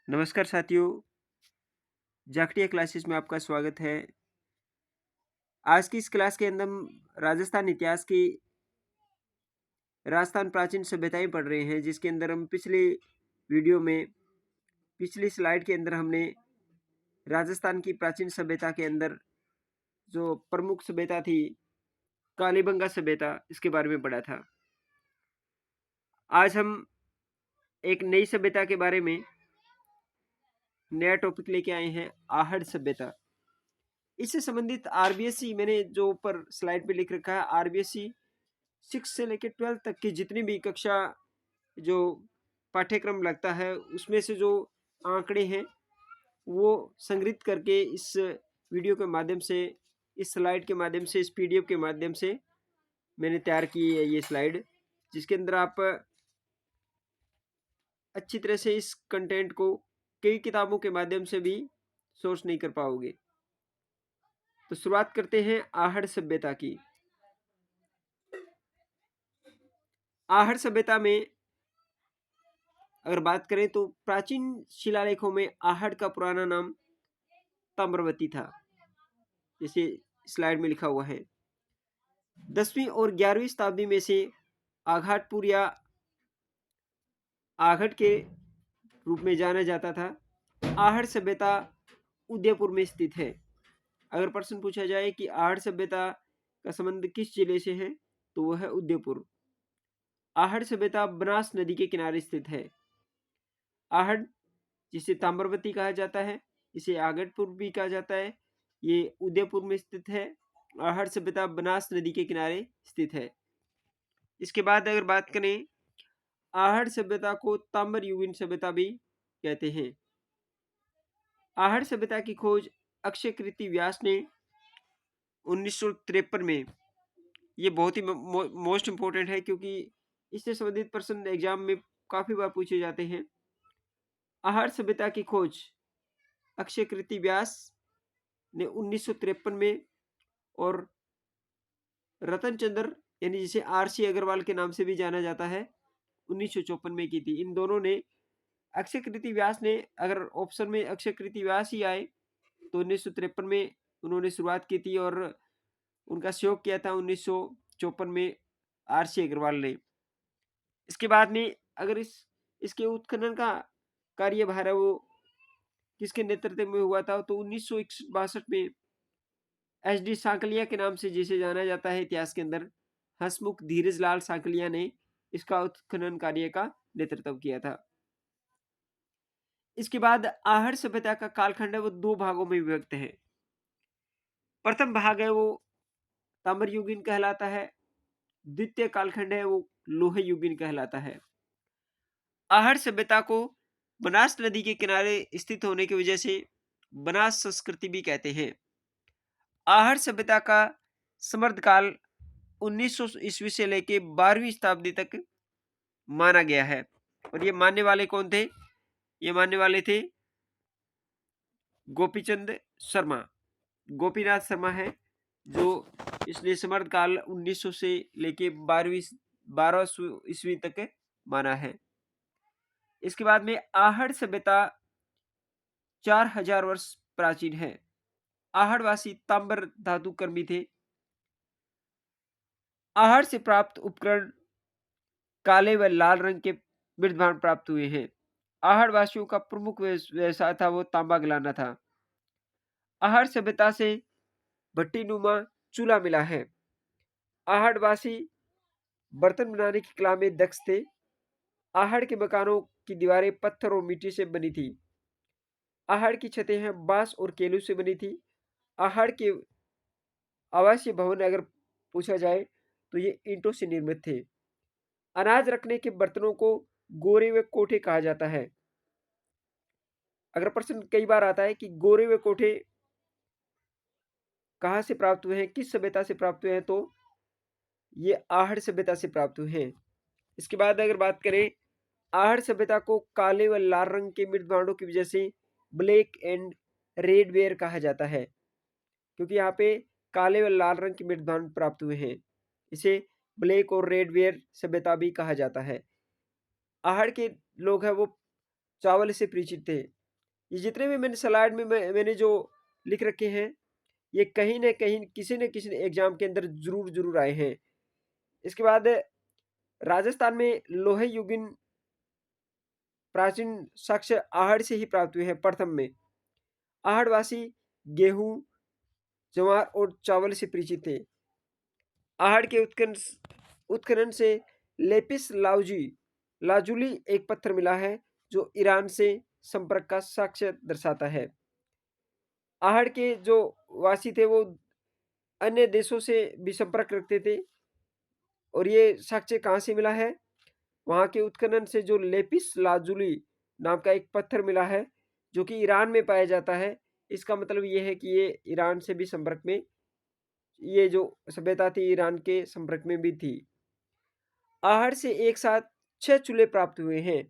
नमस्कार साथियों, जाखड़िया क्लासेस में आपका स्वागत है। आज की इस क्लास के अंदर हम राजस्थान इतिहास की राजस्थान प्राचीन सभ्यताएं पढ़ रहे हैं, जिसके अंदर हम पिछले वीडियो में पिछली स्लाइड के अंदर हमने राजस्थान की प्राचीन सभ्यता के अंदर जो प्रमुख सभ्यता थी कालीबंगा सभ्यता, इसके बारे में पढ़ा था। आज हम एक नई सभ्यता के बारे में नया टॉपिक लेके आए हैं, आहड़ सभ्यता। इससे संबंधित आरबीएससी मैंने जो ऊपर स्लाइड पे लिख रखा है, आरबीएससी 6 से लेकर 12 तक की जितनी भी कक्षा जो पाठ्यक्रम लगता है, उसमें से जो आंकड़े हैं वो संग्रहित करके इस वीडियो के माध्यम से, इस स्लाइड के माध्यम से, इस पीडीएफ के माध्यम से मैंने तैयार की है ये स्लाइड, जिसके अंदर आप अच्छी तरह से इस कंटेंट को कई किताबों के माध्यम से भी सोर्स नहीं कर पाओगे। तो शुरुआत करते हैं आहड़ सभ्यता की। आहड़ सभ्यता में अगर बात करें तो प्राचीन शिलालेखों में आहड़ का पुराना नाम ताम्रवती था, जैसे स्लाइड में लिखा हुआ है। 10वीं और 11वीं शताब्दी में से आघाटपुर या आघट के रूप में जाना जाता था। आहड़ सभ्यता उदयपुर में स्थित है। अगर प्रश्न पूछा जाए कि आहड़ सभ्यता का संबंध किस जिले से है, तो वह है उदयपुर। आहड़ सभ्यता बनास नदी के किनारे स्थित है। आहड़, जिसे ताम्रवती कहा जाता है, इसे आगटपुर भी कहा जाता है, ये उदयपुर में स्थित है। आहड़ सभ्यता बनास नदी के किनारे स्थित है। इसके बाद अगर बात करें, आहड़ सभ्यता को ताम्र युगीन सभ्यता भी कहते हैं। आहड़ सभ्यता की खोज अक्षय कृति व्यास ने 1953 में, ये बहुत ही मोस्ट इंपोर्टेंट है क्योंकि इससे संबंधित प्रश्न एग्जाम में काफी बार पूछे जाते हैं। आहड़ सभ्यता की खोज अक्षय कृति व्यास ने 1953 में और रतन चंद्र, यानी जिसे आरसी अग्रवाल के नाम से भी जाना जाता है, 1954 में की थी। इन दोनों ने, अक्षय कृति व्यास ने, अगर ऑप्शन में अक्षय कृति व्यास ही आए तो 1953 में उन्होंने शुरुआत की थी और उनका सहयोग किया था 1954 में आरसी अग्रवाल ने। इसके बाद में अगर इसके उत्खनन का कार्यभार है वो किसके नेतृत्व में हुआ था, तो 1962 में एच डी सांकलिया के नाम से जिसे जाना जाता है इतिहास के अंदर, हंसमुख धीरज लाल सांकलिया ने इसका उत्खनन कार्य का नेतृत्व किया था। इसके बाद आहड़ सभ्यता का कालखंड है वो दो भागों में विभक्त है। प्रथम भाग है वो ताम्र युगीन कहलाता है। द्वितीय कालखंड है वो लोह युगीन कहलाता है। आहड़ सभ्यता को बनास नदी के किनारे स्थित होने की वजह से बनास संस्कृति भी कहते हैं। आहड़ सभ्यता का समृद्ध काल 1900 ईस्वी से लेके 12वीं शताब्दी तक माना गया है। और ये मानने वाले कौन थे? ये मानने वाले थे गोपीचंद शर्मा, गोपीनाथ शर्मा है जो इसने समृद्ध काल 1900 से लेके 12 ईस्वी तक माना है। इसके बाद में आहड़ सभ्यता 4000 वर्ष प्राचीन है। आहड़वासी ताम्र धातु कर्मी थे। आहड़ से प्राप्त उपकरण काले व लाल रंग के मृदभांड प्राप्त हुए हैं। आहड़ वासियों का प्रमुख व्यवसाय था वो तांबा गलाना था। आहड़ सभ्यता से भट्टी नुमा चूल्हा मिला है। आहड़वासी बर्तन बनाने की कला में दक्ष थे। आहड़ के मकानों की दीवारें पत्थर और मिट्टी से बनी थी। आहड़ की छतें हैं बांस और केलू से बनी थी। आहड़ के आवासीय भवन अगर पूछा जाए तो ये ईंटों से निर्मित थे। अनाज रखने के बर्तनों को गोरे व कोठे कहा जाता है। अगर प्रश्न कई बार आता है कि गोरे व कोठे कहाँ से प्राप्त हुए हैं, किस सभ्यता से प्राप्त हुए हैं, तो ये आहड़ सभ्यता से प्राप्त हुए हैं। इसके बाद अगर बात करें, आहड़ सभ्यता को काले व लाल रंग के मृत भांडों की वजह से ब्लैक एंड रेड वेयर कहा जाता है, क्योंकि यहाँ पे काले व लाल रंग के मृत भांड प्राप्त हुए हैं। इसे ब्लैक और रेड वेयर सभ्यता भी कहा जाता है। आहड़ के लोग हैं वो चावल से परिचित थे। ये जितने भी मैंने स्लाइड में मैंने जो लिख रखे हैं, ये कहीं न कहीं किसी न किसी एग्ज़ाम के अंदर ज़रूर आए हैं। इसके बाद राजस्थान में लोहे युगीन प्राचीन साक्ष्य आहड़ से ही प्राप्त हुए हैं प्रथम में। आहड़वासी गेहूँ, ज्वार और चावल से परिचित थे। आहड़ के उत्खनन से लेपिस लाजुली एक पत्थर मिला है जो ईरान से संपर्क का साक्ष्य दर्शाता है। आहड़ के जो वासी थे वो अन्य देशों से भी संपर्क रखते थे और ये साक्ष्य कहाँ से मिला है? वहाँ के उत्खनन से जो लेपिस लाजुली नाम का एक पत्थर मिला है जो कि ईरान में पाया जाता है। इसका मतलब ये है कि ये ईरान से भी संपर्क में, ये जो सभ्यता थी ईरान के संपर्क में भी थी। आहड़ से एक साथ 6 चूल्हे प्राप्त हुए हैं।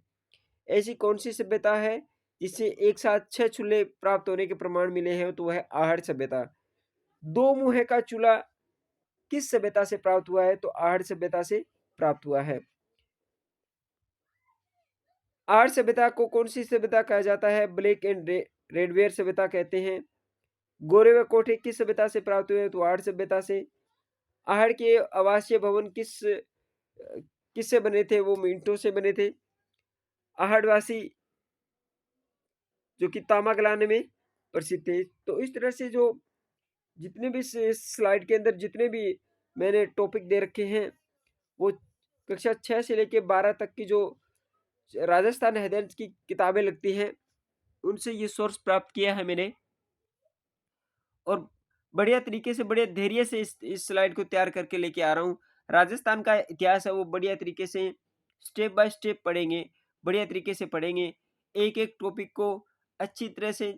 ऐसी कौन-सी सभ्यता है जिससे एक साथ 6 चूल्हे प्राप्त होने के प्रमाण मिले हैं? तो वह है आहड़ सभ्यता। 2 मुँहे का चूल्हा किस सभ्यता से प्राप्त हुआ है? तो आहड़ सभ्यता से प्राप्त हुआ है। आहड़ सभ्यता को कौन-सी सभ्यता कहा जाता है? ब्लैक एंड रेडवेयर सभ्यता कहते हैं। गोरे व कोठे किस सभ्यता से प्राप्त हुए? तो आहड़ सभ्यता से। आहड़ के आवासीय भवन किससे बने थे? वो ईंटों से बने थे। आहड़वासी जो कि तांबा गलाने में प्रसिद्ध थे। तो इस तरह से जो जितने भी इस स्लाइड के अंदर जितने भी मैंने टॉपिक दे रखे हैं, वो कक्षा 6 से लेके 12 तक की जो राजस्थान हेरिटेज की किताबें लगती हैं, उनसे ये सोर्स प्राप्त किया है मैंने और बढ़िया तरीके से, बढ़िया धैर्य से इस स्लाइड को तैयार करके लेके आ रहा हूँ। राजस्थान का इतिहास है वो बढ़िया तरीके से स्टेप बाय स्टेप पढ़ेंगे, बढ़िया तरीके से पढ़ेंगे। एक-एक टॉपिक को अच्छी तरह से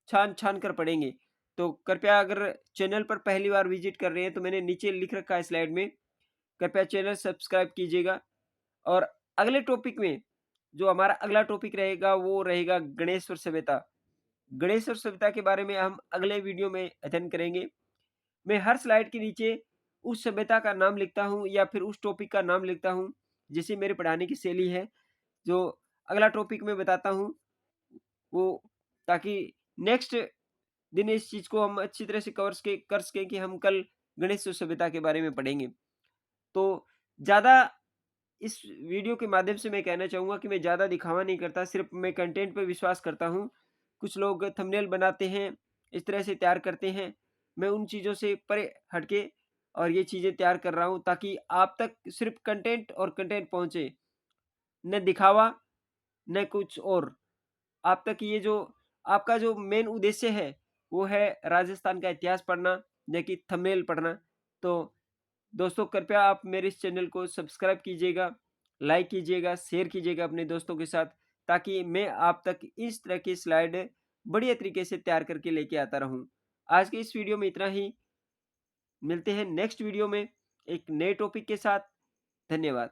छान-छान कर पढ़ेंगे। तो कृपया अगर चैनल पर पहली बार विज़िट कर रहे हैं तो मैंने नीचे लिख रखा है स्लाइड में, कृपया चैनल सब्सक्राइब कीजिएगा। और अगले टॉपिक में जो हमारा अगला टॉपिक रहेगा वो रहेगा गणेश्वर सभ्यता। गणेश्वर सभ्यता के बारे में हम अगले वीडियो में अध्ययन करेंगे। मैं हर स्लाइड के नीचे उस सभ्यता का नाम लिखता हूँ या फिर उस टॉपिक का नाम लिखता हूँ, जैसे मेरे पढ़ाने की शैली है। जो अगला टॉपिक मैं बताता हूँ वो, ताकि नेक्स्ट दिन इस चीज़ को हम अच्छी तरह से कर सकें कि हम कल गणेश सभ्यता के बारे में पढ़ेंगे। तो ज़्यादा इस वीडियो के माध्यम से मैं कहना चाहूँगा कि मैं ज़्यादा दिखावा नहीं करता, सिर्फ़ मैं कंटेंट पे विश्वास करता हूँ। कुछ लोग थंबनेल बनाते हैं, इस तरह से तैयार करते हैं। मैं उन चीज़ों से परे हट के और ये चीज़ें तैयार कर रहा हूँ ताकि आप तक सिर्फ़ कंटेंट और कंटेंट पहुँचे, न दिखावा, न कुछ और। आप तक ये जो आपका जो मेन उद्देश्य है, वो है राजस्थान का इतिहास पढ़ना, न कि थंबनेल पढ़ना। तो दोस्तों कृपया आप मेरे इस चैनल को सब्सक्राइब कीजिएगा, लाइक कीजिएगा, शेयर कीजिएगा अपने दोस्तों के साथ, ताकि मैं आप तक इस तरह की स्लाइड बढ़िया तरीके से तैयार करके लेके आता रहूँ। आज के इस वीडियो में इतना ही, मिलते हैं नेक्स्ट वीडियो में एक नए टॉपिक के साथ। धन्यवाद।